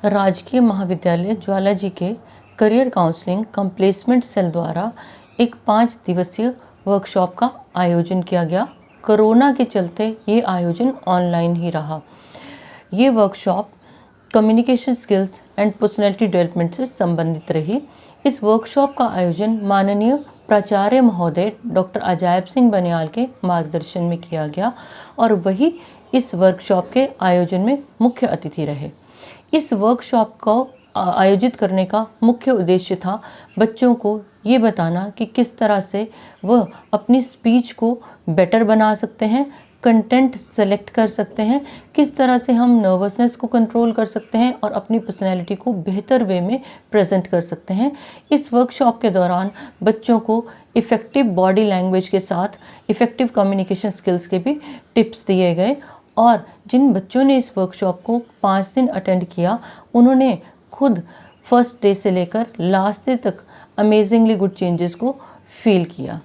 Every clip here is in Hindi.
राजकीय महाविद्यालय ज्वालाजी के career counselling cum placement cell द्वारा एक 5 दिवसीय वर्कशॉप का आयोजन किया गया। कोरोना के चलते ये आयोजन ऑनलाइन ही रहा। ये workshop communication skills and personality development से संबंधित रही। इस वर्कशॉप का आयोजन माननीय प्राचार्य महोदय डॉक्टर अजायब सिंह बनियाल के मार्गदर्शन में किया गया और वही इस वर्कशॉप के आयोजन में मुख्य अतिथि रहे। इस वर्कशॉप को आयोजित करने का मुख्य उद्देश्य था बच्चों को ये बताना कि किस तरह से वह अपनी स्पीच को बेटर बना सकते हैं, कंटेंट सेलेक्ट कर सकते हैं, किस तरह से हम नर्वसनेस को कंट्रोल कर सकते हैं और अपनी पर्सनैलिटी को बेहतर वे में प्रेजेंट कर सकते हैं। इस वर्कशॉप के दौरान बच्चों को इफ़ेक्टिव बॉडी लैंग्वेज के साथ इफ़ेक्टिव कम्युनिकेशन स्किल्स के भी टिप्स दिए गए और जिन बच्चों ने इस वर्कशॉप को 5 दिन अटेंड किया उन्होंने खुद फर्स्ट डे से लेकर लास्ट डे तक अमेजिंगली गुड चेंजेस को फील किया।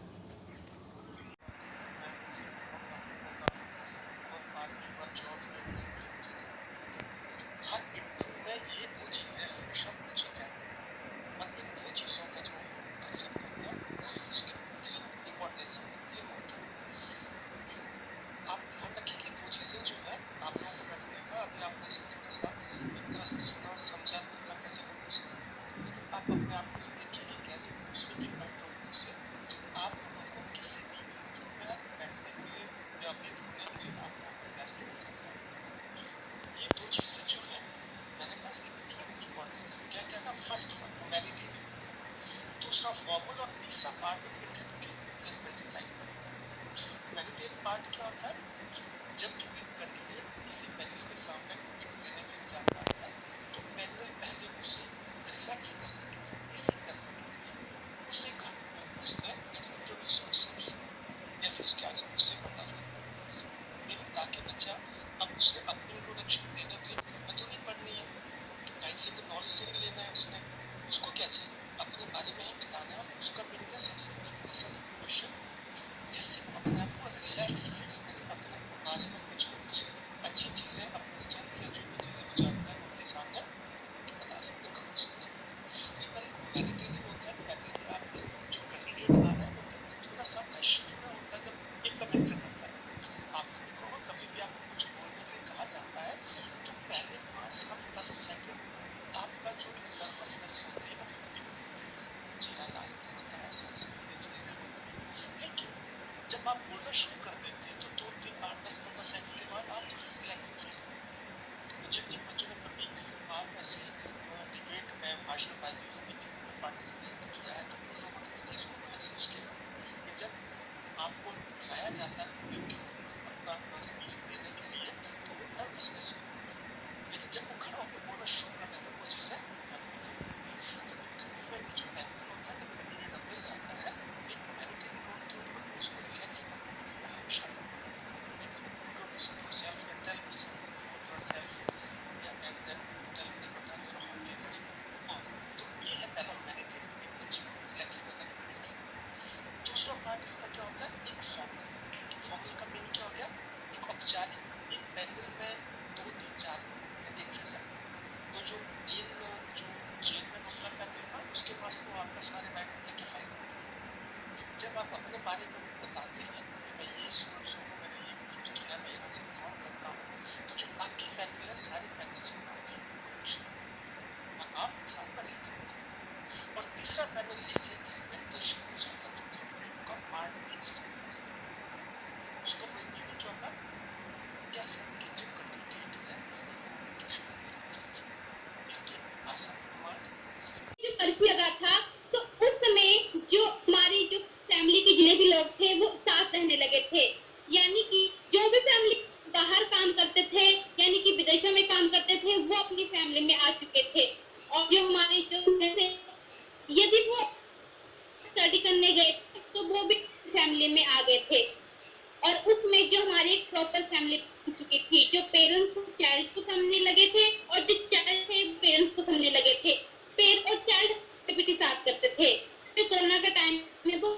दूसरा फॉर्मल और तीसरा part judgement line. Manipulate part क्या होता है? जब कोई कैंडिडेट किसी पैनल के सामने इंटरव्यू देने के लिए जाता है तो पैनल पहले उसे रिलैक्स करने के लिए इसी तरह उसे उसने इंट्रोड्यूस या फिर उसके आगे उसे बता रहा ताकि बच्चा अब उसे अपनी इंट्रोडक्शन देने के लिए हिम्मत नहीं पड़नी है, कहीं से भी नॉलेज नहीं लेना है, उसको क्या चाहिए अपने बारे में ही बताना है। उसका मिलना सबसे ऐसा क्वेश्चन जिससे वो अपने आप को रिलैक्स फील करे, अपने बारे में कुछ न कुछ अच्छी चीज़ें अपने स्ट्रेंथ या जो भी चीज़ें वो जानता है उनके सामने बता सकते हैं। ये पहले को मैनिटेरियल होता है, पहले आपके जो कैंडिडेट आ रहा है वो थोड़ा सा प्रेशर में होता है जब एक कमेंट करता है। आपने देखा होगा कभी भी आपको कुछ बोलने के लिए कहा जाता है तो पहले 5-7-10 सेकेंड आपका जो नर्वसनेस होती है चेहरा लाल होता है, लेकिन जब आप बोलना शुरू कर देते हैं तो 2-3-8-10-15 सेकंड के बाद आप थोड़ा रिलैक्स फील करते। जिन बच्चों ने कभी आप ऐसे डिबेट में भाषणबाजी स्पीचेस में पार्टिसिपेट किया है तो उन लोगों ने इस चीज़ को महसूस किया कि जब आपको बुलाया जाता है अपना स्पीच देने के लिए तो वो नर्वसनेस होती है, लेकिन जब वो खड़ा होकर बोलना शुरू कर देते हैं वो चीज़ें दूसरा पार्ट इसका क्या होता है? एक फॉर्मल का मीनिंग क्या हो गया? एक औपचारिक एक पैनल में 2-3-4 एक से ज्यादा तो जो चेयरमैन होता है पैनल का उसके पास तो आपका सारे बैठने की फाइल होती है। जब आप अपने बारे में बताते हैं कि मैं ये सुनो मैंने ये कुछ किया, मैं यहाँ से काम करता हूँ, तो जो बाकी पैनल है सारे पैनल आप साथ में लिख सकते हैं। और तीसरा पैनल लीजिए जिसमें का पार्ट उसका मीनिंग क्या होगा? कैसे कि जो कैंडिडेट है इसकी कम्युनिकेशन इसकी आसान कमांड जो कर्फ्यू लगा था तो उस समय जो हमारी जो फैमिली के जितने भी लोग थे वो साथ रहने लगे थे, यानी कि जो भी फैमिली बाहर काम करते थे यानी कि विदेशों में काम करते थे वो अपनी फैमिली में आ चुके थे और जो हमारे जो थे यदि वो स्टडी करने गए तो वो भी फैमिली में आ गए थे और उसमें जो हमारी एक प्रॉपर फैमिली बन चुकी थी, जो पेरेंट्स चाइल्ड को समझने लगे थे और जो चाइल्ड थे पेरेंट्स को समझने लगे थे, पेरेंट और चाइल्ड एक्टिविटी साथ करते थे। तो कोरोना का टाइम में वो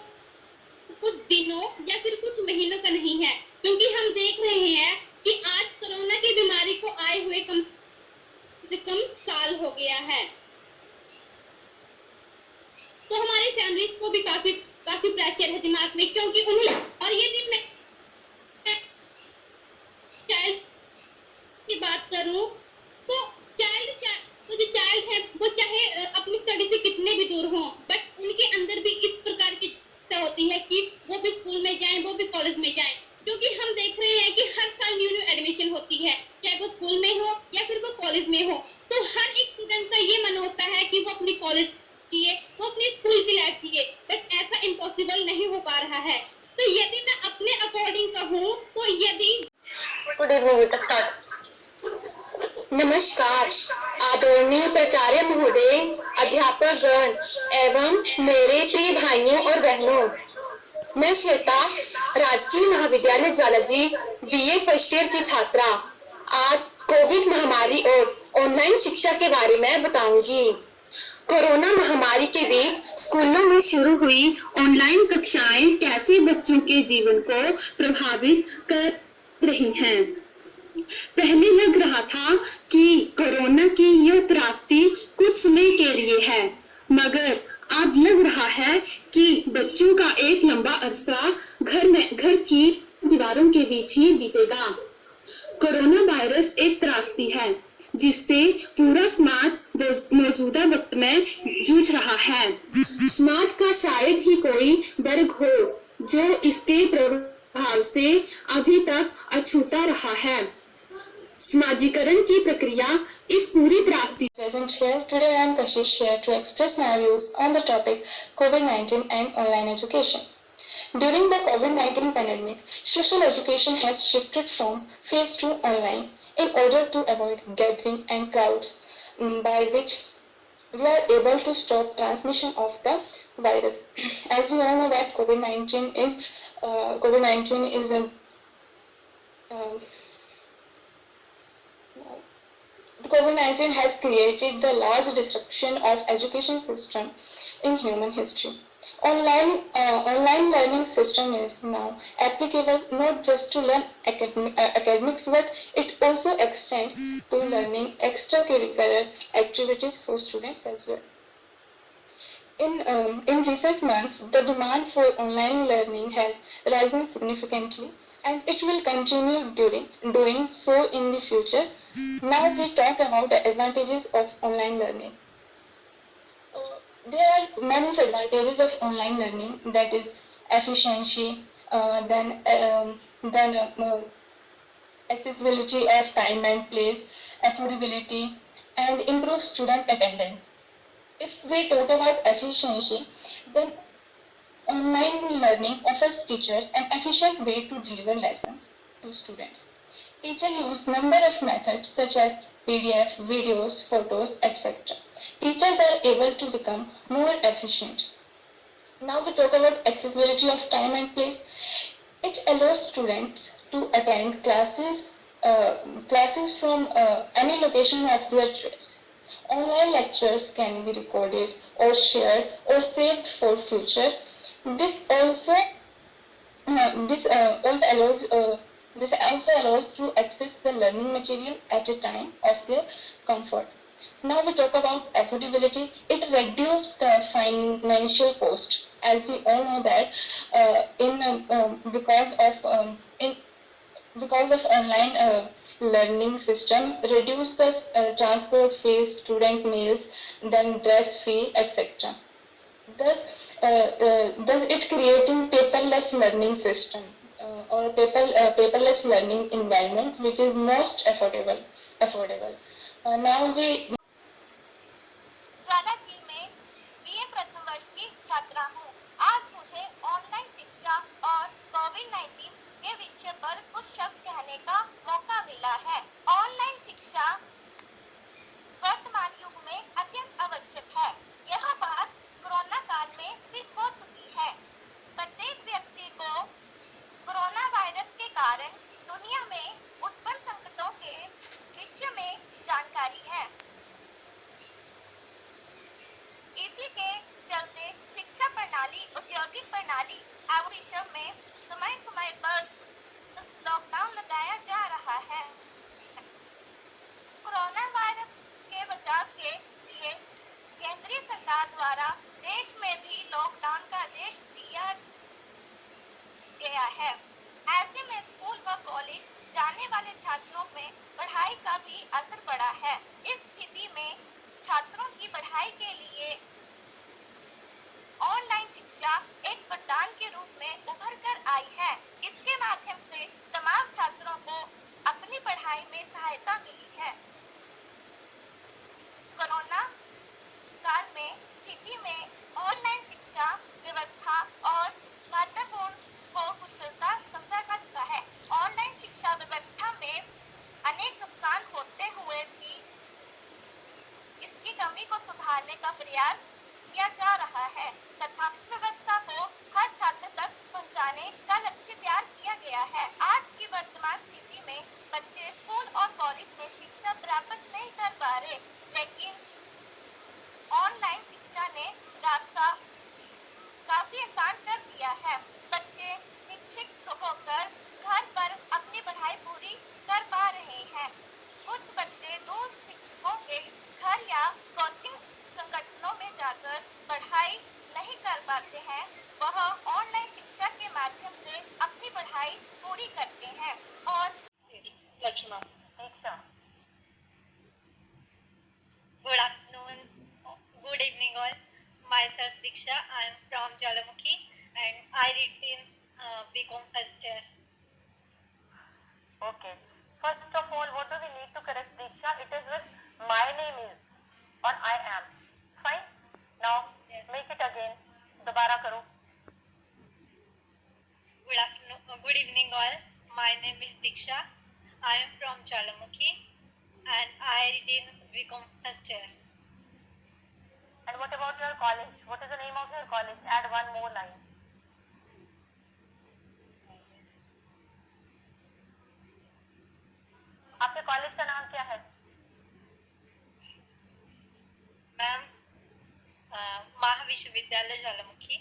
कुछ दिनों या फिर कुछ महीनों का नहीं है, क्योंकि हम देख रहे हैं कि आज कोरोना की बीमारी को आए हुए कम से कम साल इम्पॉसिबल हो गया है। तो हमारी फैमिली को भी काफी काफी प्रेशर है दिमाग में, क्योंकि उन्हें, और यदि मैं चाइल्ड की बात करूं तो जो चाइल्ड है वो चाहे अपनी स्टडी से कितने भी दूर हों, बट उनके अंदर भी इस प्रकार की इच्छा होती है कि वो भी स्कूल में जाएं, वो भी कॉलेज में जाएं, क्योंकि हम देख रहे हैं कि हर साल न्यू न्यू एडमिशन होती है, चाहे वो स्कूल में हो या फिर वो कॉलेज में हो। तो हर एक स्टूडेंट का ये मन होता है कि वो अपनी कॉलेज जिए, वो अपनी स्कूल की लाइफ जिए, बट ऐसा इम्पॉसिबल नहीं हो पा रहा है। तो यदि मैं अपने अकॉर्डिंग कहूँ तो यदि गुड इवनिंग बेटा, स्टार्ट। नमस्कार आदरणीय प्राचार्य महोदय, अध्यापक गण एवं मेरे प्रिय भाइयों और बहनों, मैं श्वेता, राजकीय महाविद्यालय ज्वालाजी बीए फर्स्ट ईयर की छात्रा आज कोविड महामारी और ऑनलाइन शिक्षा के बारे में बताऊंगी। कोरोना महामारी के बीच स्कूलों में शुरू हुई ऑनलाइन कक्षाएं कैसे बच्चों के जीवन को प्रभावित कर रही हैं। पहले लग रहा था कि कोरोना की यह त्रासदी कुछ समय के लिए है, मगर अब लग रहा है कि बच्चों का एक लंबा अरसा घर की दीवारों के बीच ही बीतेगा। कोरोना वायरस एक त्रासदी है जिससे पूरा समाज मौजूदा वक्त में जूझ रहा है। समाज का शायद ही कोई वर्ग हो जो इसके प्रभाव से अभी तक अछूता रहा है। समाजीकरण की प्रक्रिया इस पूरी त्रासदी। Present here today I am Kashish here to express my views on the topic COVID-19 and online education. During the COVID-19 pandemic, social education has shifted from face to online in order to avoid gathering and crowds, by which we are able to stop transmission of the virus. As we all know that COVID-19 is COVID-19 has created the large disruption of education system in human history. Online learning system is now applicable not just to learn academics, but it also extends to learning extracurricular activities for students as well. In recent months, the demand for online learning has risen significantly, and it will continue doing so in the future. Now we talk about the advantages of online learning. There are many advantages of online learning, that is efficiency, then accessibility of time and place, affordability, and improve student attendance. If we talk about efficiency, then online learning offers teachers an efficient way to deliver lessons to students. Teachers use number of methods such as PDF, videos, photos, etc. Teachers are able to become more efficient. Now we talk about accessibility of time and place. It allows students to attend classes from any location of their choice. Online lectures can be recorded or shared or saved for future. This also allows to access the learning material at a time of their comfort. Now we talk about affordability. It reduces the financial cost. As we all know that because of online learning system, reduce the transport fees, student meals, then dress fee, etc. Thus it creating paperless learning system or paperless learning environment, which is most affordable. Now we Jwalaji में बीए प्रथम वर्ष की छात्रा हूँ। आज मुझे ऑनलाइन शिक्षा और कोविड-19 के विषय पर कुछ शब्द कहने का मौका मिला है। ऑनलाइन शिक्षा वर्तमान युग में अत्यंत आवश्यक है। यह बात कोरोना काल में सिद्ध हो चुकी है। प्रत्येक व्यक्ति को कोरोना वायरस के कारण दुनिया में उत्पन्न संकटों के विषय में जानकारी है। इसी के चलते शिक्षा प्रणाली, औद्योगिक प्रणाली आदि विषयों में समय पर लॉकडाउन लगाया जा रहा है। कोरोना वायरस के बचाव के स्थिति को सुधारने का प्रयास किया जा रहा है तथा व्यवस्था को हर छात्र तक पहुंचाने का लक्ष्य तैयार किया गया है। आज की वर्तमान स्थिति में बच्चे स्कूल और कॉलेज में शिक्षा प्राप्त नहीं कर पा रहे, लेकिन ऑनलाइन शिक्षा ने रास्ता काफी आसान कर दिया है। बच्चे शिक्षित होकर घर पर अपनी पढ़ाई पूरी कर पा रहे हैं। कुछ बच्चे दूर शिक्षकों के घर या कोचिंग संगठनों में जाकर पढ़ाई नहीं कर पाते हैं, वह ऑनलाइन शिक्षा के माध्यम से अपनी पढ़ाई पूरी करते हैं। और लक्ष्मण, दीक्षा, Good afternoon, good evening all. Myself Diksha, I am from Jalamukhi and I read in BCom first year. okay. First of all, what do we need to correct Diksha? It is with my name is or I am. Fine? Now, Yes. make it again. दोबारा करो. Good afternoon, good evening all. My name is Diksha. I am from Jalamukhi and I read in BCom first year. And what about your college? What is the name of your college? Add one more line. आपके कॉलेज का नाम क्या है? Ma'am, महाविश्वविद्यालय ज्वालामुखी।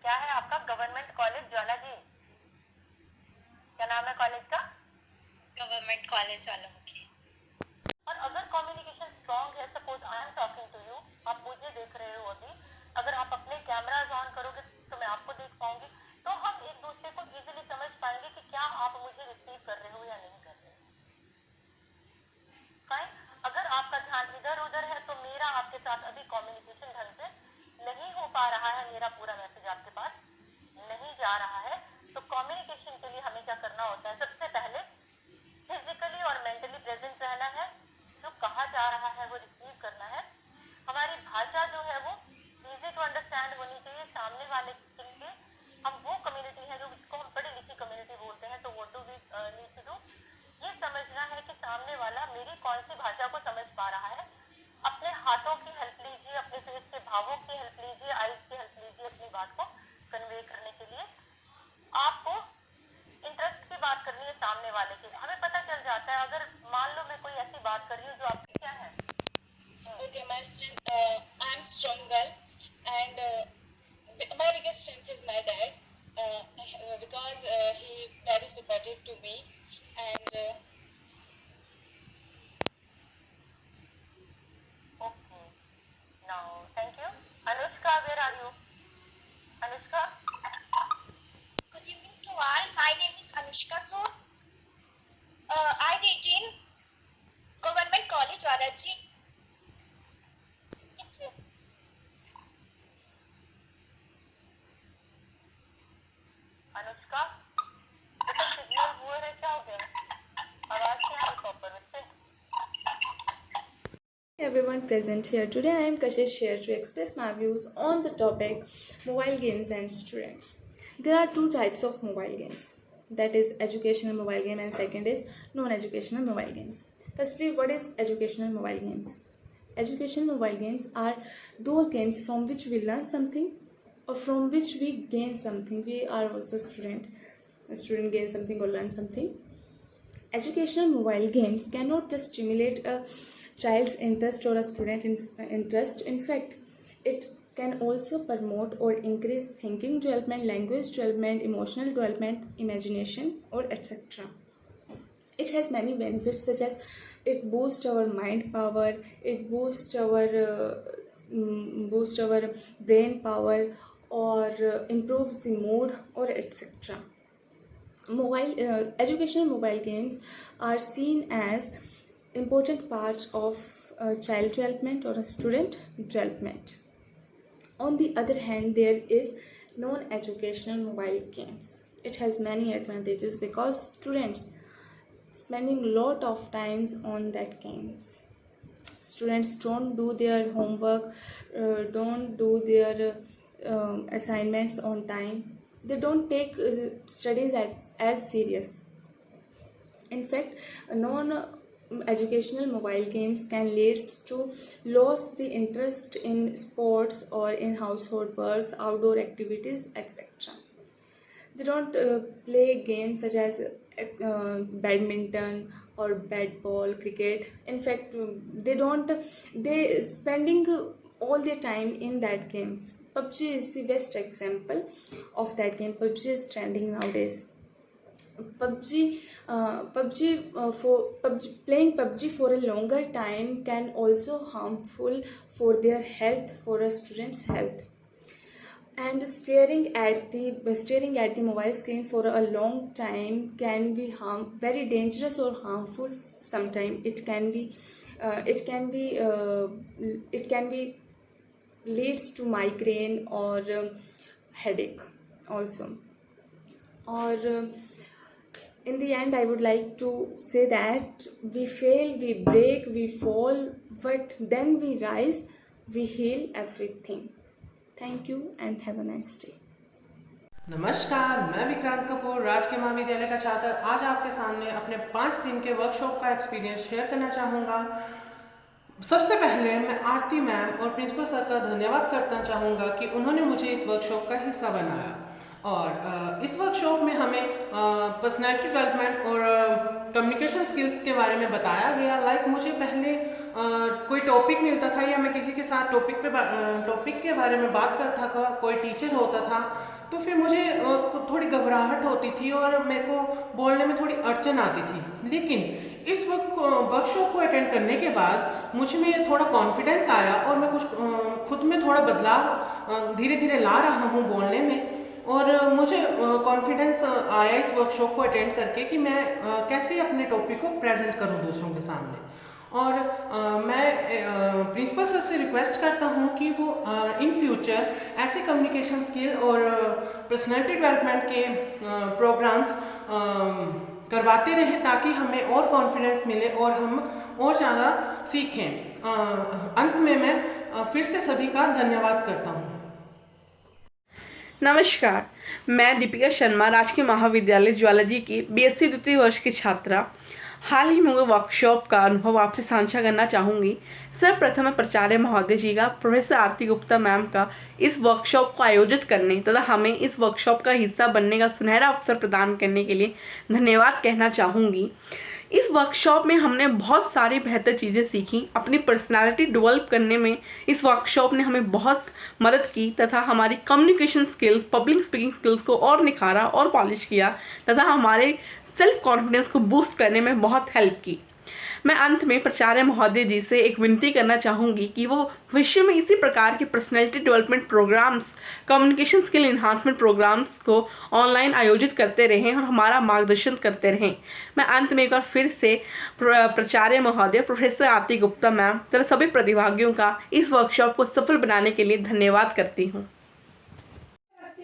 क्या है आपका? Government college Jwala ji. क्या नाम है कॉलेज का? Government college Jwalamukhi. और अगर कम्युनिकेशन स्ट्रॉन्ग है, suppose I am talking to you, आप मुझे देख रहे हो अभी, अगर आप अपने कैमराज ऑन करोगे तो मैं आपको देख पाऊंगी, तो हम एक दूसरे को इजीली समझ पाएंगे कि क्या आप मुझे रिसीव कर रहे हो या नहीं कर रहे हो। फाइन? अगर आपका ध्यान इधर उधर है तो मेरा आपके साथ अभी कम्युनिकेशन ढंग से नहीं हो पा रहा है, मेरा पूरा मैसेज आपके पास नहीं जा रहा है। तो कम्युनिकेशन के लिए हमें क्या करना होता है? सबसे पहले फिजिकली और मेंटली प्रेजेंट रहना है, जो कहा जा रहा है वो रिसीव करना है। हमारी भाषा जो है वो इजी टू अंडरस्टैंड होनी चाहिए सामने वाले के लिए। हम वो कम्युनिटी है जो जिसको हम पढ़ी लिखी कम्युनिटी बोलते हैं, तो what do we need to do? ये समझना है कि सामने वाला मेरी कौन सी भाषा को समझ पा रहा है। अपने हाथों की हेल्प लीजिए, अपने फेस के भावों की हेल्प लीजिए, आईज की हेल्प लीजिए अपनी बात को कन्वे करने के लिए। आपको इंटरेस्ट की बात करनी है सामने वाले के। हमें पता चल जाता है अगर मान लो मैं कोई ऐसी बात कर रही हूँ जो आपकी क्या है। Okay, my strength, I'm strong girl, and my biggest strength is my dad, because he very supportive to me, and okay, now thank you. Anushka, where are you? Anushka, Good evening to all. My name is Anushka. So, I read in Government College Waraji. Thank you. Anushka, बेटा सिग्नल हुआ है, क्या हो गया? आवाज नहीं आ रही प्रॉपर से। Everyone present here today, I am Kashish here to express my views on the topic mobile games and students. There are two types of mobile games, that is educational mobile game and second is non-educational mobile games. Firstly, what is educational mobile games? Educational mobile games are those games from which we learn something or from which we gain something. We are also student. A student gains something or learn something. Educational mobile games cannot just stimulate a child's interest or a student interest. In fact, it can also promote or increase thinking development, language development, emotional development, imagination, or etc. It has many benefits such as it boosts our mind power, it boosts our brain power, or improves the mood, or etc. Educational mobile games are seen as important parts of child development or a student development. On the other hand, there is non-educational mobile games. It has many advantages because students spending lot of times on that games. Students don't do their homework, don't do their assignments on time. They don't take studies as serious. In fact, educational mobile games can lead to lose the interest in sports or in household works, outdoor activities, etc. They don't play games such as badminton or bat ball, cricket. In fact, they spending all their time in that games. PUBG is the best example of that game. PUBG is trending nowadays. Playing PUBG for a longer time can also harmful for their health, for a student's health. And staring at the mobile screen for a long time can be very dangerous or harmful. Sometimes it can be leads to migraine or headache also. Or in the end, I would like to say that we fail, we break, we fall, but then we rise, we heal everything. Thank you and have a nice day. नमस्कार, मैं विक्रांत कपूर राजकीय महाविद्यालय का छात्र आज आपके सामने अपने 5 दिन के वर्कशॉप का एक्सपीरियंस शेयर करना चाहूँगा। सबसे पहले मैं आरती मैम और प्रिंसिपल सर का धन्यवाद करना चाहूँगा कि उन्होंने मुझे इस वर्कशॉप का हिस्सा बनाया। और इस वर्कशॉप में हमें पर्सनैलिटी डेवलपमेंट और कम्युनिकेशन स्किल्स के बारे में बताया गया। लाइक मुझे पहले कोई टॉपिक मिलता था या मैं किसी के साथ टॉपिक के बारे में बात करता था, कोई टीचर होता था, तो फिर मुझे थोड़ी घबराहट होती थी और मेरे को बोलने में थोड़ी अड़चन आती थी। लेकिन इस वर्कशॉप को अटेंड करने के बाद मुझ में थोड़ा कॉन्फिडेंस आया और मैं कुछ खुद में थोड़ा बदलाव धीरे धीरे ला रहा हूँ बोलने में। और मुझे कॉन्फिडेंस आया इस वर्कशॉप को अटेंड करके कि मैं कैसे अपने टॉपिक को प्रेजेंट करूँ दूसरों के सामने। और मैं प्रिंसिपल सर से रिक्वेस्ट करता हूँ कि वो इन फ्यूचर ऐसे कम्युनिकेशन स्किल और पर्सनैलिटी डेवलपमेंट के प्रोग्राम्स करवाते रहें ताकि हमें और कॉन्फिडेंस मिले और हम और ज़्यादा सीखें। अंत में मैं फिर से सभी का धन्यवाद करता हूँ। नमस्कार, मैं दीपिका शर्मा राजकीय महाविद्यालय ज्वालॉजी की बीएससी द्वितीय वर्ष की छात्रा हाल ही में हुए वर्कशॉप का अनुभव आपसे साझा करना चाहूँगी। सर्वप्रथम प्राचार्य महोदय जी का, प्रोफेसर आरती गुप्ता मैम का इस वर्कशॉप को आयोजित करने तथा हमें इस वर्कशॉप का हिस्सा बनने का सुनहरा अवसर प्रदान करने के लिए धन्यवाद कहना चाहूँगी। इस वर्कशॉप में हमने बहुत सारी बेहतर चीज़ें सीखी। अपनी पर्सनालिटी डेवलप करने में इस वर्कशॉप ने हमें बहुत मदद की तथा हमारी communication skills, public speaking skills को और निखारा और पॉलिश किया तथा हमारे सेल्फ कॉन्फिडेंस को बूस्ट करने में बहुत हेल्प की। मैं अंत में प्राचार्य महोदय जी से एक विनती करना चाहूँगी कि वो भविष्य में इसी प्रकार के personality development programmes, communication skill enhancement programmes को ऑनलाइन आयोजित करते रहें और हमारा मार्गदर्शन करते रहें। मैं अंत में एक बार फिर से प्राचार्य महोदय, प्रोफेसर आरती गुप्ता मैम तथा सभी प्रतिभागियों का इस वर्कशॉप को सफल बनाने के लिए धन्यवाद करती हूँ।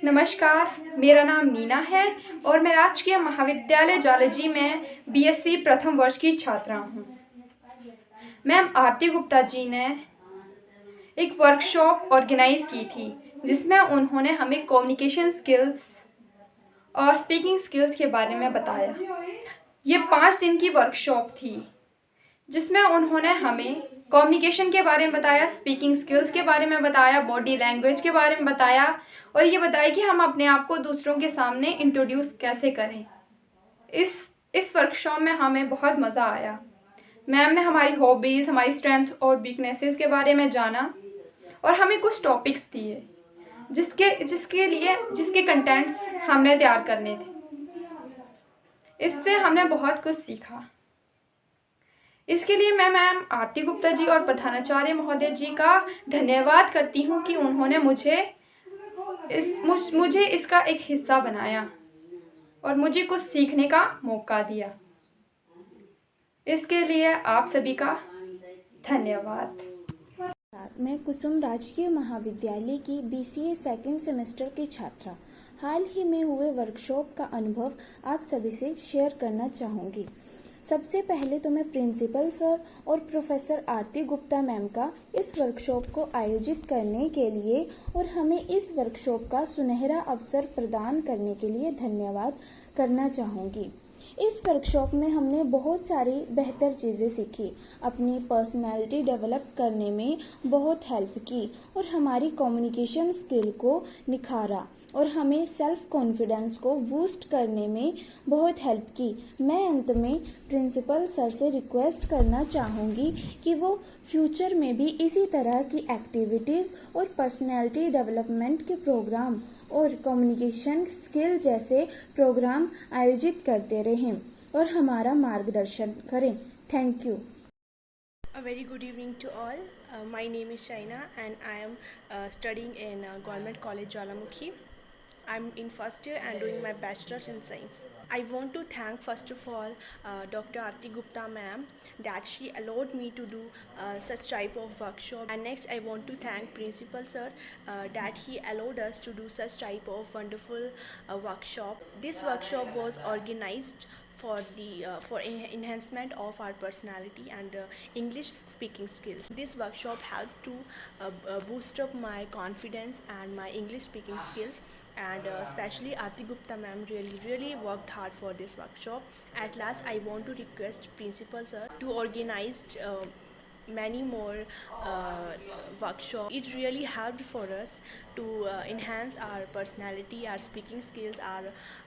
नमस्कार, मेरा नाम नीना है और मैं राजकीय महाविद्यालय ज्वालॉजी में बीएससी प्रथम वर्ष की छात्रा हूँ। मैम आरती गुप्ता जी ने एक वर्कशॉप ऑर्गेनाइज की थी जिसमें उन्होंने हमें कम्युनिकेशन स्किल्स और स्पीकिंग स्किल्स के बारे में बताया। ये 5 दिन की वर्कशॉप थी जिसमें उन्होंने हमें कम्युनिकेशन के बारे में बताया, स्पीकिंग स्किल्स के बारे में बताया, बॉडी लैंग्वेज के बारे में बताया और ये बताया कि हम अपने आप को दूसरों के सामने इंट्रोड्यूस कैसे करें। इस वर्कशॉप में हमें बहुत मज़ा आया। मैम ने हमारी हॉबीज़, हमारी स्ट्रेंथ और वीकनेसेस के बारे में जाना और हमें कुछ टॉपिक्स दिए जिसके कंटेंट्स हमने तैयार करने थे। इससे हमने बहुत कुछ सीखा। इसके लिए मैं मैम आरती गुप्ता जी और प्रधानाचार्य महोदय जी का धन्यवाद करती हूँ कि उन्होंने मुझे इसका एक हिस्सा बनाया और मुझे कुछ सीखने का मौका दिया। इसके लिए आप सभी का धन्यवाद। मैं कुसुम राजकीय महाविद्यालय की BCA सेकेंड सेमेस्टर की छात्रा हाल ही में हुए वर्कशॉप का अनुभव आप सभी से शेयर करना चाहूँगी। सबसे पहले तो मैं प्रिंसिपल सर और प्रोफेसर आरती गुप्ता मैम का इस वर्कशॉप को आयोजित करने के लिए और हमें इस वर्कशॉप का सुनहरा अवसर प्रदान करने के लिए धन्यवाद करना चाहूँगी। इस वर्कशॉप में हमने बहुत सारी बेहतर चीज़ें सीखी, अपनी पर्सनालिटी डेवलप करने में बहुत हेल्प की और हमारी कम्युनिकेशन स्किल को निखारा और हमें सेल्फ कॉन्फिडेंस को बूस्ट करने में बहुत हेल्प की। मैं अंत में प्रिंसिपल सर से रिक्वेस्ट करना चाहूँगी कि वो फ्यूचर में भी इसी तरह की एक्टिविटीज़ और पर्सनैलिटी डेवलपमेंट के प्रोग्राम और कम्युनिकेशन स्किल जैसे प्रोग्राम आयोजित करते रहें और हमारा मार्गदर्शन करें। Thank you. A very good evening to all. My name is Shaina and I am studying in Government College Jalamukhi. I'm in first year and doing my bachelor's in science. I want to thank first of all Dr. Aarti Gupta ma'am that she allowed me to do such type of workshop, and next I want to thank principal sir that he allowed us to do such type of wonderful workshop. This workshop was organized for enhancement of our personality and English speaking skills. This workshop helped to boost up my confidence and my English speaking skills, and especially Aarti Gupta ma'am really worked hard for this workshop. At last I want to request principal sir to organize many more workshops. It really helped for us to enhance our personality, our speaking skills,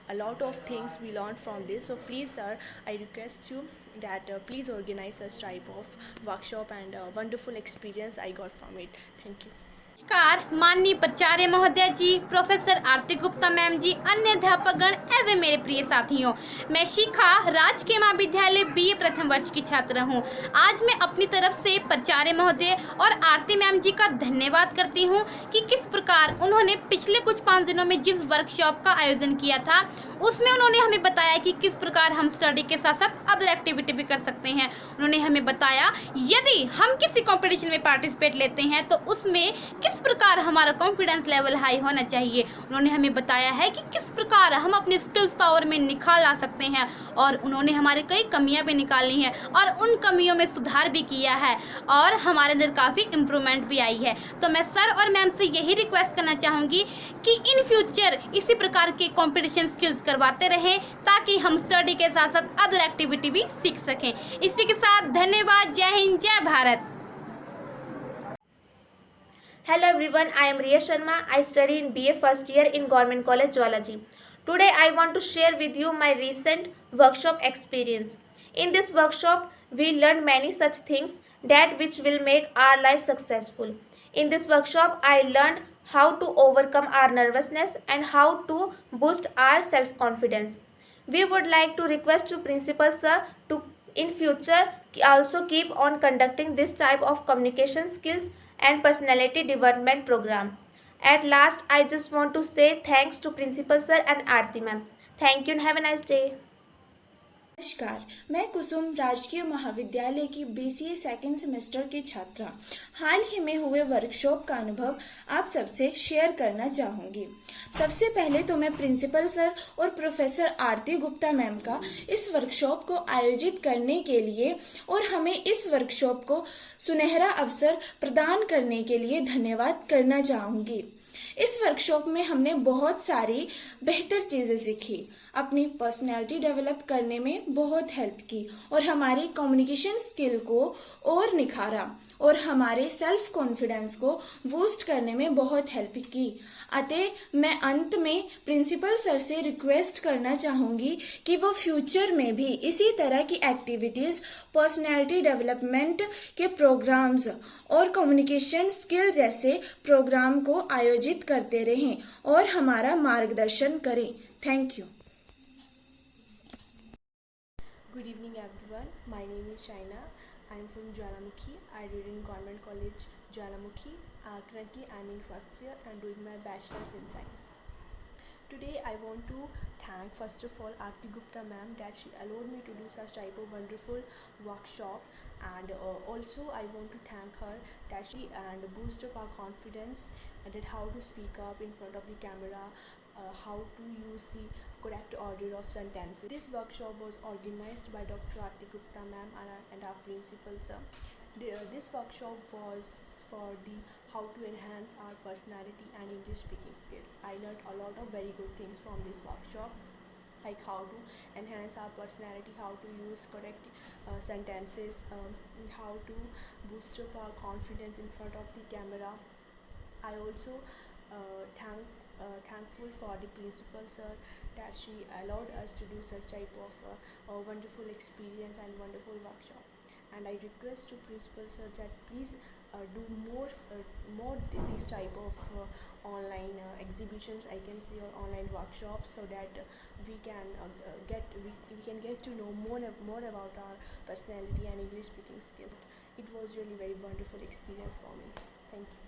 a lot of things we learned from this. So please sir, I request you that please organize such type of workshop, and wonderful experience I got from it. Thank you. नमस्कार माननीय प्राचार्य महोदय जी, प्रोफेसर आरती गुप्ता मैम जी, अन्य अध्यापकगण एवं मेरे प्रिय साथियों, मैं शिखा राजकीय महाविद्यालय बीए प्रथम वर्ष की छात्रा हूं। आज मैं अपनी तरफ से प्राचार्य महोदय और आरती मैम जी का धन्यवाद करती हूं कि किस प्रकार उन्होंने पिछले कुछ 5 दिनों में जिस वर्कशॉप का आयोजन किया था उसमें उन्होंने हमें बताया कि किस प्रकार हम स्टडी के साथ साथ अदर एक्टिविटी भी कर सकते हैं। उन्होंने हमें बताया यदि हम किसी कंपटीशन में पार्टिसिपेट लेते हैं तो उसमें किस प्रकार हमारा कॉन्फिडेंस लेवल हाई होना चाहिए। उन्होंने हमें बताया है कि किस प्रकार हम अपने स्किल्स पावर में निखार ला सकते हैं, और उन्होंने हमारे कई कमियां भी निकाली हैं और उन कमियों में सुधार भी किया है और हमारे अंदर काफ़ी इम्प्रूवमेंट भी आई है। तो मैं सर और मैम से यही रिक्वेस्ट करना चाहूँगी कि इन फ्यूचर इसी प्रकार के कॉम्पिटिशन स्किल्स करवाते रहें ताकि हम स्टडी के साथ साथ अदर एक्टिविटी भी सीख सकें। इसी के साथ धन्यवाद। जय हिंद, जय Bharat. Hello everyone, I am Riya Sharma. I study in BA first year in Government College Zoology. Today I want to share with you my recent workshop experience. In this workshop, we learned many such things that which will make our life successful. In this workshop, I learned how to overcome our nervousness and how to boost our self-confidence. We would like to request to Principal Sir to in future also keep on conducting this type of communication skills and personality development program. At last, I just want to say thanks to Principal Sir and Aarti ma'am. Thank you and have a nice day. नमस्कार, मैं कुसुम राजकीय महाविद्यालय की BCA सेकेंड सेमेस्टर की छात्रा हाल ही में हुए वर्कशॉप का अनुभव आप सबसे शेयर करना चाहूँगी। सबसे पहले तो मैं प्रिंसिपल सर और प्रोफेसर आरती गुप्ता मैम का इस वर्कशॉप को आयोजित करने के लिए और हमें इस वर्कशॉप को सुनहरा अवसर प्रदान करने के लिए धन्यवाद करना चाहूँगी। इस वर्कशॉप में हमने बहुत सारी बेहतर चीज़ें सीखी, अपनी पर्सनैलिटी डेवलप करने में बहुत हेल्प की और हमारी कम्युनिकेशन स्किल को और निखारा और हमारे सेल्फ कॉन्फिडेंस को बूस्ट करने में बहुत हेल्प की। अतः मैं अंत में प्रिंसिपल सर से रिक्वेस्ट करना चाहूँगी कि वो फ्यूचर में भी इसी तरह की एक्टिविटीज़, पर्सनैलिटी डेवलपमेंट के प्रोग्राम्स और कम्युनिकेशन स्किल जैसे प्रोग्राम को आयोजित करते रहें और हमारा मार्गदर्शन करें। Thank you. Good evening everyone. My name is Shaina. I am from Jalamukhi. I read in Government College Jalamukhi. Currently I am in first year and doing my bachelor's in science. Today I want to thank first of all Aarti Gupta ma'am that she allowed me to do such type of wonderful workshop, and also I want to thank her that she and boost up our confidence and that how to speak up in front of the camera, how to use the correct order of sentences. This workshop was organized by Dr. Aarti Gupta ma'am and our principal sir. This workshop was for the how to enhance our personality and English speaking skills. I learned a lot of very good things from this workshop. like how to enhance our personality, how to use correct sentences, how to boost up our confidence in front of the camera. I also thankful for the principal sir that she allowed us to do such type of wonderful experience and wonderful workshop. And I request to principal sir that please do more these type of online exhibitions, I can say, or online workshops, so that we can get to know more about our personality and English speaking skills. It was really very wonderful experience for me. Thank you.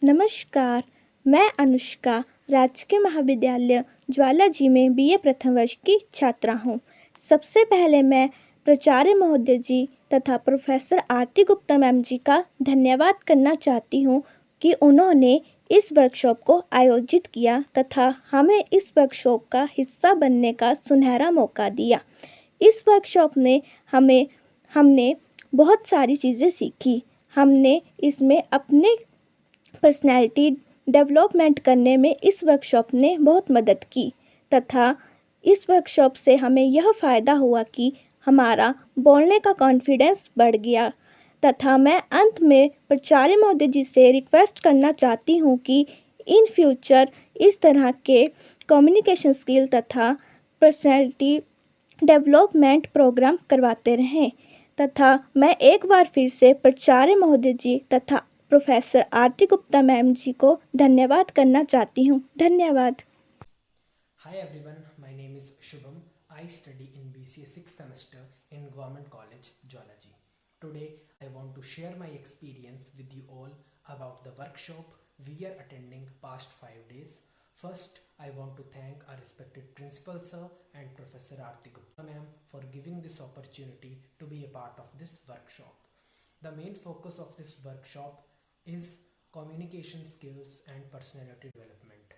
नमस्कार, मैं अनुष्का राजकीय महाविद्यालय ज्वाला जी में बीए प्रथम वर्ष की छात्रा हूँ। सबसे पहले मैं प्राचार्य महोदय जी तथा प्रोफेसर आरती गुप्ता मैम जी का धन्यवाद करना चाहती हूँ कि उन्होंने इस वर्कशॉप को आयोजित किया तथा हमें इस वर्कशॉप का हिस्सा बनने का सुनहरा मौका दिया। इस वर्कशॉप में हमने बहुत सारी चीज़ें सीखी। हमने इसमें अपने पर्सनैलिटी डेवलपमेंट करने में इस वर्कशॉप ने बहुत मदद की तथा इस वर्कशॉप से हमें यह फ़ायदा हुआ कि हमारा बोलने का कॉन्फिडेंस बढ़ गया तथा मैं अंत में प्राचार्य महोदय जी से रिक्वेस्ट करना चाहती हूँ कि इन फ्यूचर इस तरह के कम्युनिकेशन स्किल तथा पर्सनैलिटी डेवलपमेंट प्रोग्राम करवाते रहें तथा मैं एक बार फिर से प्राचार्य महोदय जी तथा प्रोफेसर आरती गुप्ता मैम जी को धन्यवाद करना चाहती हूँ। धन्यवाद। Hi everyone, my name is Shubham. I study in BCA 6th semester in Government College, Zoology. Today I want to share my experience with you all about the workshop we are attending past 5 days. First, I want to thank our respected Principal Sir and Professor Aarti Gupta Ma'am for giving this opportunity to be a part of this workshop. The main focus of this workshop is communication skills and personality development.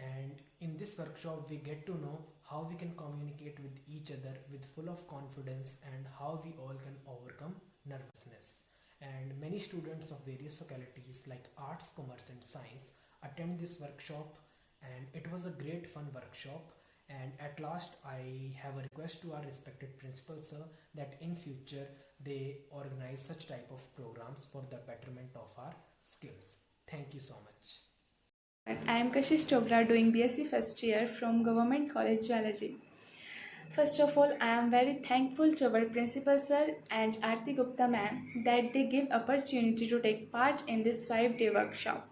And in this workshop, we get to know how we can communicate with each other with full of confidence and how we all can overcome nervousness. And many students of various faculties like arts, commerce and science attend this workshop, and it was a great fun workshop. And at last I have a request to our respected principal sir that in future they organize such type of programs for the betterment of our skills. Thank you so much. I am Kashish Chopra doing BSc first year from Government College Zoology. First of all, I am very thankful to our principal sir and Aarti Gupta ma'am that they give opportunity to take part in this 5-day workshop.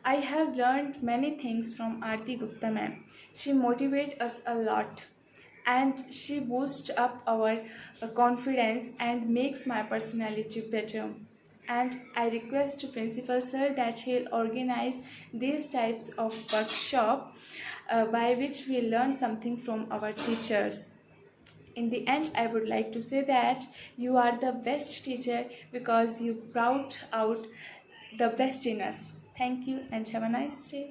I have learned many things from Aarti Gupta ma'am. She motivates us a lot and she boosts up our confidence and makes my personality better. And I request to principal sir that he'll organize these types of workshop by which we learn something from our teachers. In the end, I would like to say that you are the best teacher because you brought out the best in us. Thank you and have a nice day.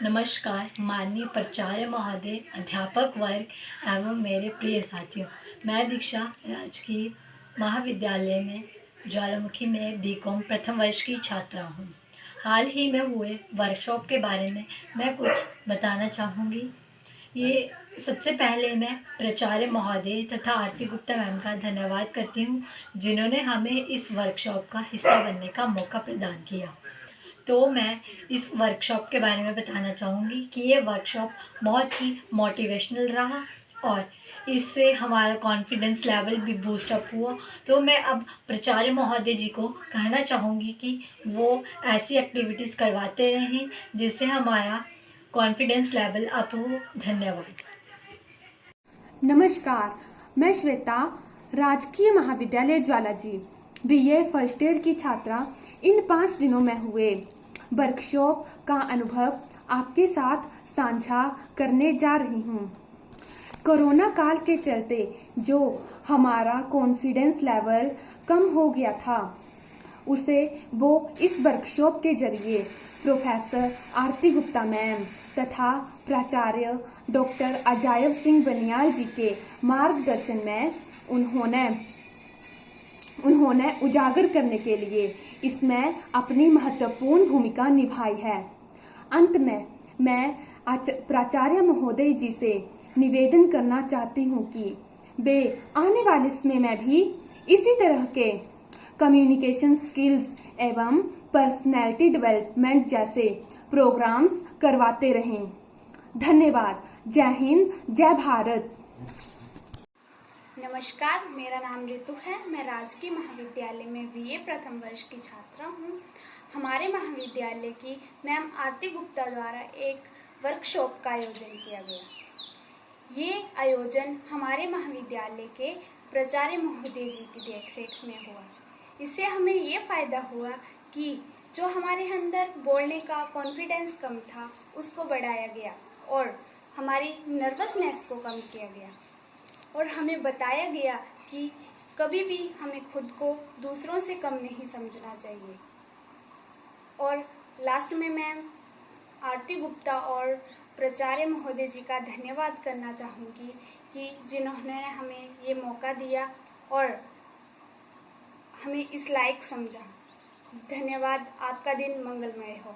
नमस्कार माननीय प्राचार्य महोदय, अध्यापक वर्ग एवं मेरे प्रिय साथियों। मैं दीक्षा राजकीय महाविद्यालय में ज्वालामुखी में बीकॉम प्रथम वर्ष की छात्रा हूँ। हाल ही में हुए वर्कशॉप के बारे में मैं कुछ बताना चाहूँगी। ये सबसे पहले मैं प्राचार्य महोदय तथा आरती गुप्ता मैम का धन्यवाद करती हूँ जिन्होंने हमें इस वर्कशॉप का हिस्सा बनने का मौका प्रदान किया। तो मैं इस वर्कशॉप के बारे में बताना चाहूँगी कि ये वर्कशॉप बहुत ही मोटिवेशनल रहा और इससे हमारा कॉन्फिडेंस लेवल भी बूस्ट अप हुआ। तो मैं अब प्राचार्य महोदय जी को कहना चाहूँगी कि वो ऐसी एक्टिविटीज़ करवाते रहें जिससे हमारा कॉन्फिडेंस लेवल अप हो। धन्यवाद। नमस्कार, मैं श्वेता राजकीय महाविद्यालय Jwala ji BA first year की छात्रा इन 5 दिनों में हुए वर्कशॉप का अनुभव आपके साथ साझा करने जा रही हूँ। कोरोना काल के चलते जो हमारा कॉन्फिडेंस लेवल कम हो गया था उसे वो इस वर्कशॉप के जरिए प्रोफेसर आरती गुप्ता मैम, तथा प्राचार्य डॉक्टर अजायब सिंह बनियाल जी के मार्गदर्शन में उन्होंने उजागर करने के लिए इसमें अपनी महत्वपूर्ण भूमिका निभाई है। अंत में मैं प्राचार्य महोदय जी से निवेदन करना चाहती हूँ कि वे आने वाले समय में भी इसी तरह के कम्युनिकेशन स्किल्स एवं पर्सनैलिटी डेवलपमेंट जैसे प्रोग्राम्स करवाते रहें। धन्यवाद। जय हिंद, जय भारत। नमस्कार, मेरा नाम ऋतु है। मैं राजकीय महाविद्यालय में बीए प्रथम वर्ष की छात्रा हूँ। हमारे महाविद्यालय की मैम आरती गुप्ता द्वारा एक वर्कशॉप का आयोजन किया गया। ये आयोजन हमारे महाविद्यालय के प्राचार्य महोदय जी की देखरेख में हुआ। इससे हमें ये फ़ायदा हुआ कि जो हमारे अंदर बोलने का कॉन्फिडेंस कम था उसको बढ़ाया गया और हमारी नर्वसनेस को कम किया गया और हमें बताया गया कि कभी भी हमें खुद को दूसरों से कम नहीं समझना चाहिए। और लास्ट में मैं आरती गुप्ता और प्राचार्य महोदय जी का धन्यवाद करना चाहूँगी कि जिन्होंने हमें ये मौका दिया और हमें इस लायक समझा। धन्यवाद। आपका दिन मंगलमय हो।